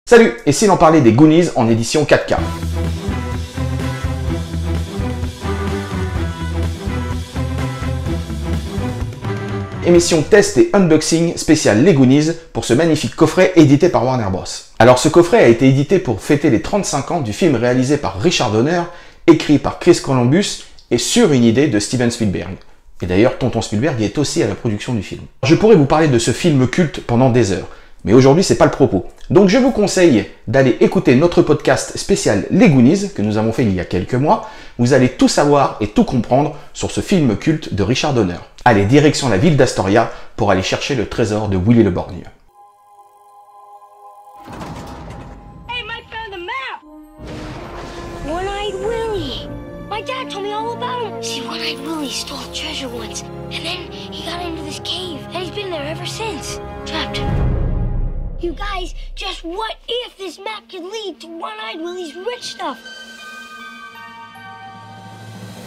Salut, et si l'on parlait des Goonies en édition 4K? Émission test et unboxing spéciale les Goonies pour ce magnifique coffret édité par Warner Bros. Alors ce coffret a été édité pour fêter les 35 ans du film réalisé par Richard Donner, écrit par Chris Columbus et sur une idée de Steven Spielberg. Et d'ailleurs, Tonton Spielberg est aussi à la production du film. Je pourrais vous parler de ce film culte pendant des heures, mais aujourd'hui c'est pas le propos. Donc je vous conseille d'aller écouter notre podcast spécial Les Goonies, que nous avons fait il y a quelques mois. Vous allez tout savoir et tout comprendre sur ce film culte de Richard Donner. Allez, direction la ville d'Astoria pour aller chercher le trésor de Willy le Borgne. Hey, Mike found the map! One-Eyed Willie! My dad told me all about him. See, One-Eyed Willie stole treasure once, and then he got into this cave, and he's been there ever since. Trapped. You guys, just what if this map could lead to One-Eyed Willie's rich stuff?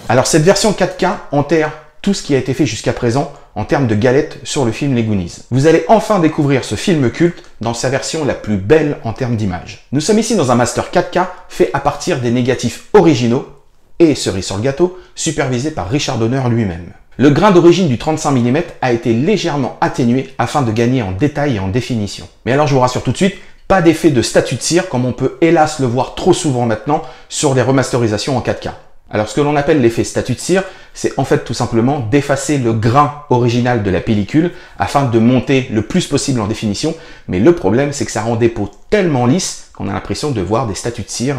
Alors cette version 4K enterre tout ce qui a été fait jusqu'à présent en termes de galettes sur le film Les Goonies. Vous allez enfin découvrir ce film culte dans sa version la plus belle en termes d'image. Nous sommes ici dans un master 4K fait à partir des négatifs originaux et, cerise sur le gâteau, supervisé par Richard Donner lui-même. Le grain d'origine du 35 mm a été légèrement atténué afin de gagner en détail et en définition. Mais alors je vous rassure tout de suite, pas d'effet de statue de cire comme on peut hélas le voir trop souvent maintenant sur les remasterisations en 4K. Alors ce que l'on appelle l'effet statue de cire, c'est en fait tout simplement d'effacer le grain original de la pellicule afin de monter le plus possible en définition. Mais le problème, c'est que ça rend des peaux tellement lisses qu'on a l'impression de voir des statues de cire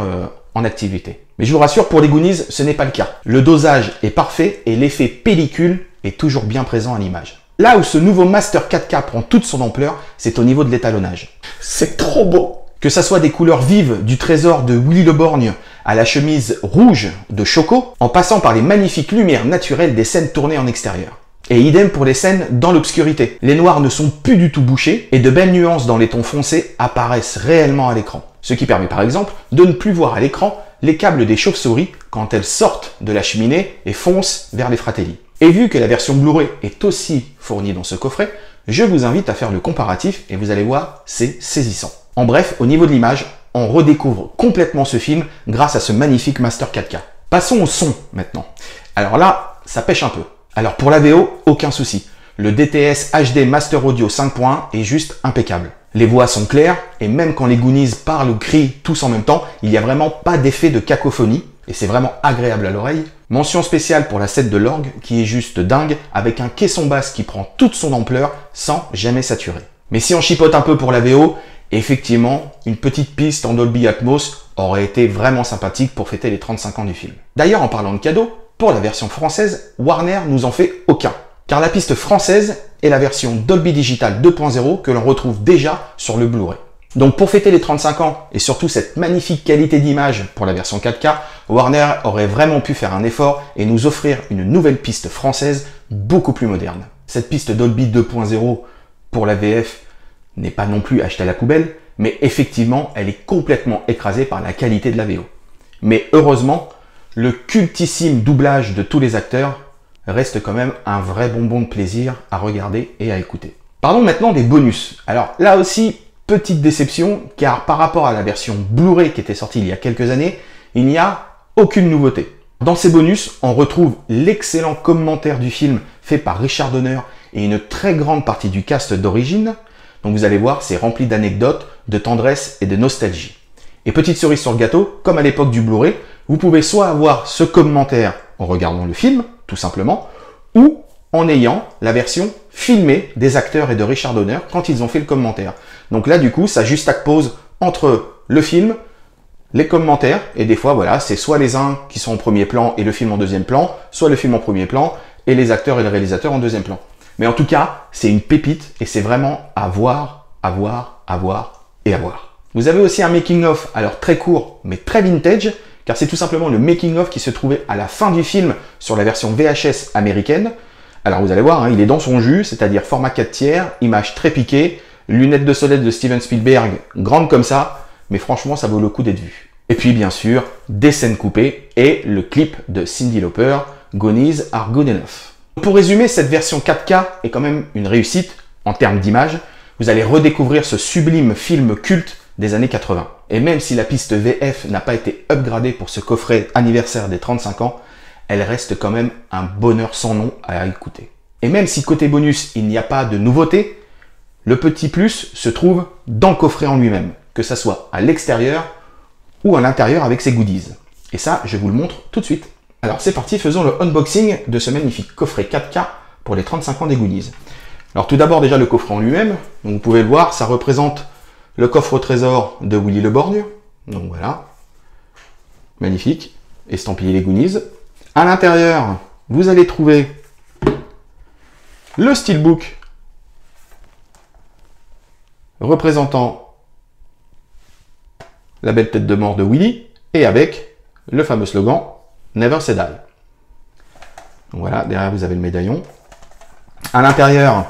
en activité. Mais je vous rassure, pour les Goonies, ce n'est pas le cas. Le dosage est parfait et l'effet pellicule est toujours bien présent à l'image. Là où ce nouveau Master 4K prend toute son ampleur, c'est au niveau de l'étalonnage. C'est trop beau! Que ça soit des couleurs vives du trésor de Willy le Borgne à la chemise rouge de Choco, en passant par les magnifiques lumières naturelles des scènes tournées en extérieur. Et idem pour les scènes dans l'obscurité. Les noirs ne sont plus du tout bouchés et de belles nuances dans les tons foncés apparaissent réellement à l'écran. Ce qui permet par exemple de ne plus voir à l'écran les câbles des chauves-souris quand elles sortent de la cheminée et foncent vers les Fratelli. Et vu que la version Blu-ray est aussi fournie dans ce coffret, je vous invite à faire le comparatif et vous allez voir, c'est saisissant. En bref, au niveau de l'image, on redécouvre complètement ce film grâce à ce magnifique Master 4K. Passons au son maintenant. Alors là, ça pêche un peu. Alors pour la VO, aucun souci. Le DTS HD Master Audio 5.1 est juste impeccable. Les voix sont claires et même quand les Goonies parlent ou crient tous en même temps, il n'y a vraiment pas d'effet de cacophonie et c'est vraiment agréable à l'oreille. Mention spéciale pour la set de l'orgue qui est juste dingue avec un caisson basse qui prend toute son ampleur sans jamais saturer. Mais si on chipote un peu pour la VO, effectivement, une petite piste en Dolby Atmos aurait été vraiment sympathique pour fêter les 35 ans du film. D'ailleurs, en parlant de cadeaux, pour la version française, Warner nous en fait aucun. Car la piste française est la version Dolby Digital 2.0 que l'on retrouve déjà sur le Blu-ray. Donc pour fêter les 35 ans et surtout cette magnifique qualité d'image pour la version 4K, Warner aurait vraiment pu faire un effort et nous offrir une nouvelle piste française beaucoup plus moderne. Cette piste Dolby 2.0 pour la VF n'est pas non plus achetée à la poubelle, mais effectivement, elle est complètement écrasée par la qualité de la VO. Mais heureusement, le cultissime doublage de tous les acteurs reste quand même un vrai bonbon de plaisir à regarder et à écouter. Parlons maintenant des bonus. Alors là aussi, petite déception, car par rapport à la version Blu-ray qui était sortie il y a quelques années, il n'y a aucune nouveauté. Dans ces bonus, on retrouve l'excellent commentaire du film fait par Richard Donner et une très grande partie du cast d'origine. Donc vous allez voir, c'est rempli d'anecdotes, de tendresse et de nostalgie. Et petite cerise sur le gâteau, comme à l'époque du Blu-ray, vous pouvez soit avoir ce commentaire en regardant le film, tout simplement, ou en ayant la version filmée des acteurs et de Richard Donner quand ils ont fait le commentaire. Donc là, du coup, ça juxtapose entre le film, les commentaires, et des fois, voilà, c'est soit les uns qui sont en premier plan et le film en deuxième plan, soit le film en premier plan et les acteurs et le réalisateur en deuxième plan. Mais en tout cas, c'est une pépite et c'est vraiment à voir, à voir, à voir et à voir. Vous avez aussi un making-of, alors très court, mais très vintage, car c'est tout simplement le making-of qui se trouvait à la fin du film sur la version VHS américaine. Alors vous allez voir, hein, il est dans son jus, c'est-à-dire format 4/3, image très piquée, lunettes de soleil de Steven Spielberg, grandes comme ça, mais franchement ça vaut le coup d'être vu. Et puis bien sûr, des scènes coupées et le clip de Cyndi Lauper, Goonies Are Good Enough. Pour résumer, cette version 4K est quand même une réussite en termes d'image. Vous allez redécouvrir ce sublime film culte des années 80. Et même si la piste VF n'a pas été upgradée pour ce coffret anniversaire des 35 ans, elle reste quand même un bonheur sans nom à écouter. Et même si côté bonus, il n'y a pas de nouveauté, le petit plus se trouve dans le coffret en lui-même, que ça soit à l'extérieur ou à l'intérieur avec ses goodies. Et ça, je vous le montre tout de suite. Alors c'est parti, faisons le unboxing de ce magnifique coffret 4K pour les 35 ans des goodies. Alors tout d'abord déjà le coffret en lui-même, donc vous pouvez le voir, ça représente le coffre au trésor de Willy le Borgne. Donc voilà, magnifique, estampillé les goodies. À l'intérieur, vous allez trouver le steelbook représentant la belle tête de mort de Willy et avec le fameux slogan Never Say Die. Donc voilà, derrière vous avez le médaillon. À l'intérieur,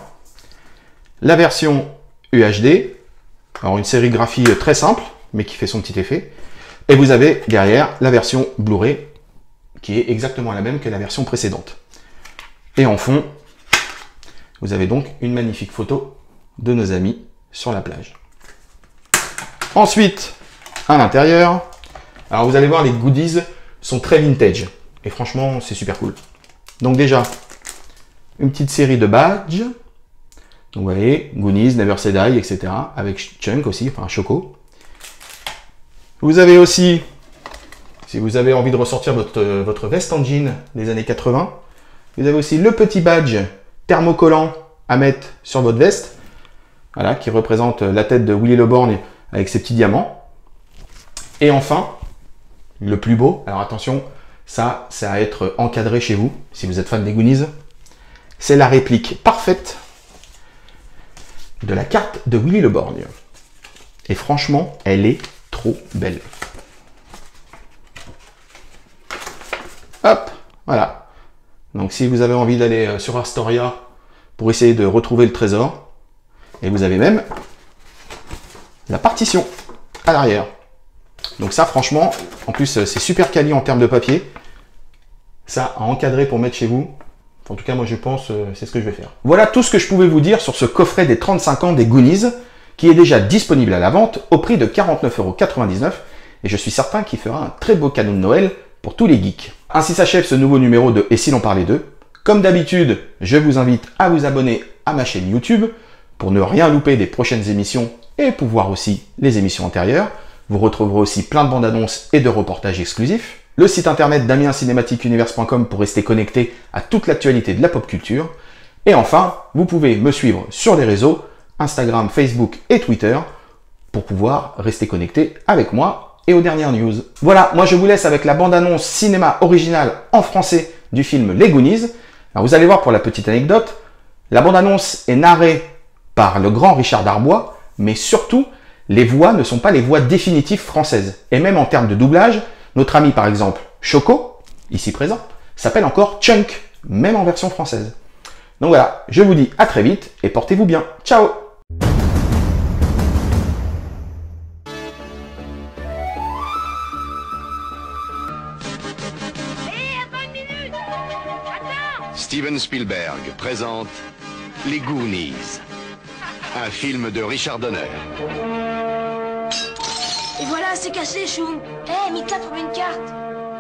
la version UHD, alors une sérigraphie très simple, mais qui fait son petit effet. Et vous avez derrière la version Blu-ray, qui est exactement la même que la version précédente. Et en fond, vous avez donc une magnifique photo de nos amis sur la plage. Ensuite, à l'intérieur, alors vous allez voir, les goodies sont très vintage. Et franchement, c'est super cool. Donc déjà, une petite série de badges. Donc vous voyez, Goonies, Never Say Die, etc. Avec Chunk aussi, enfin Choco. Vous avez aussi, si vous avez envie de ressortir votre veste en jean des années 80, vous avez aussi le petit badge thermocollant à mettre sur votre veste. Voilà, qui représente la tête de Willy le Borgne avec ses petits diamants. Et enfin, le plus beau, alors attention, ça, c'est à être encadré chez vous, si vous êtes fan des Goonies. C'est la réplique parfaite de la carte de Willy le Borgne. Et franchement, elle est trop belle. Hop, voilà. Donc si vous avez envie d'aller sur Astoria pour essayer de retrouver le trésor, et vous avez même la partition à l'arrière. Donc ça, franchement, en plus, c'est super quali en termes de papier. Ça, à encadrer pour mettre chez vous. En tout cas, moi, je pense, c'est ce que je vais faire. Voilà tout ce que je pouvais vous dire sur ce coffret des 35 ans des Goonies, qui est déjà disponible à la vente au prix de 49,99 €. Et je suis certain qu'il fera un très beau cadeau de Noël pour tous les geeks. Ainsi s'achève ce nouveau numéro de Et si l'on parlait d'eux. Comme d'habitude, je vous invite à vous abonner à ma chaîne YouTube pour ne rien louper des prochaines émissions et pour voir aussi les émissions antérieures. Vous retrouverez aussi plein de bandes annonces et de reportages exclusifs. Le site internet damiencinematicuniverse.com pour rester connecté à toute l'actualité de la pop culture. Et enfin, vous pouvez me suivre sur les réseaux, Instagram, Facebook et Twitter, pour pouvoir rester connecté avec moi et aux dernières news. Voilà, moi je vous laisse avec la bande-annonce cinéma originale en français du film Les Goonies. Alors vous allez voir, pour la petite anecdote, la bande-annonce est narrée par le grand Richard Darbois, mais surtout, les voix ne sont pas les voix définitives françaises. Et même en termes de doublage, notre ami par exemple Choco, ici présent, s'appelle encore Chunk, même en version française. Donc voilà, je vous dis à très vite et portez-vous bien. Ciao! Steven Spielberg présente Les Goonies, un film de Richard Donner. Et voilà, c'est cassé, Chou. Mika, trouve une carte.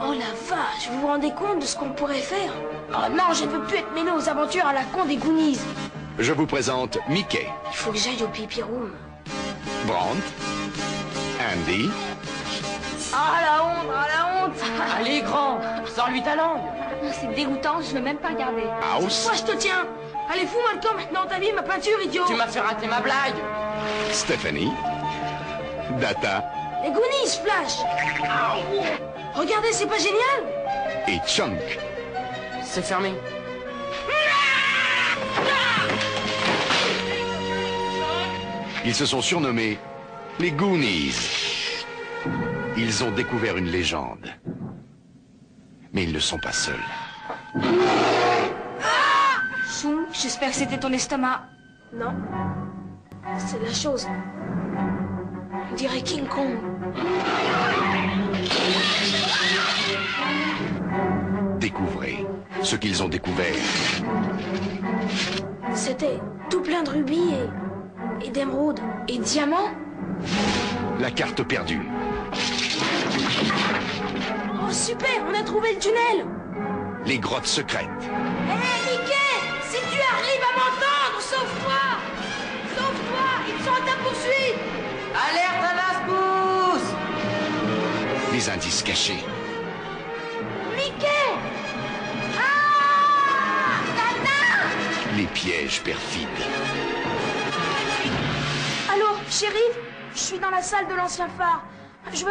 Oh la vache, vous vous rendez compte de ce qu'on pourrait faire? Oh non, je ne veux plus être mêlé aux aventures à la con des Goonies. Je vous présente Mickey, Il faut que j'aille au pipi room. Brandt, Andy, Ah la honte, ah la honte. Allez, grand, sors-lui ta langue. C'est dégoûtant, je veux même pas regarder. House, Moi, je te tiens. Allez, fous-moi le camp maintenant, t'as vu ma peinture, idiot. Tu m'as fait rater ma blague. Stephanie, Data Les Goonies, Flash. Regardez, c'est pas génial? et Chunk. C'est fermé. Ils se sont surnommés les Goonies. Ils ont découvert une légende. Mais ils ne sont pas seuls. Chou, j'espère que c'était ton estomac. Non. C'est la chose. On dirait King Kong. Découvrez ce qu'ils ont découvert. C'était tout plein de rubis et d'émeraudes et de diamants. La carte perdue. Oh super, on a trouvé le tunnel. Les grottes secrètes. Hé Mickey, si tu arrives à m'entendre, sauve-toi. Sauve-toi, ils sont à ta poursuite. Alerte à la secousse! Les indices cachés. Mickey. Ah, Nana. Les pièges perfides. Allô, shérif, je suis dans la salle de l'ancien phare. Je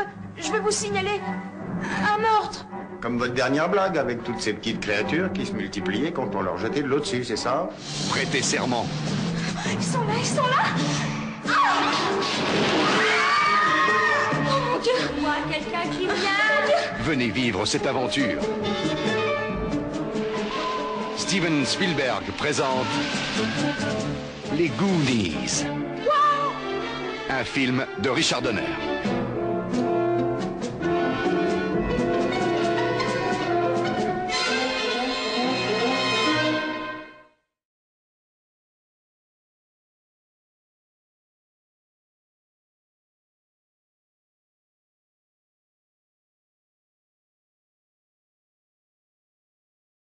veux vous signaler un meurtre. Comme votre dernière blague avec toutes ces petites créatures qui se multipliaient quand on leur jetait de l'eau dessus, c'est ça? Prêtez serment. Ils sont là, ils sont là. Ah. Oh mon Dieu. Je vois quelqu'un qui vient. Venez vivre cette aventure. Steven Spielberg présente Les Goonies. Un film de Richard Donner.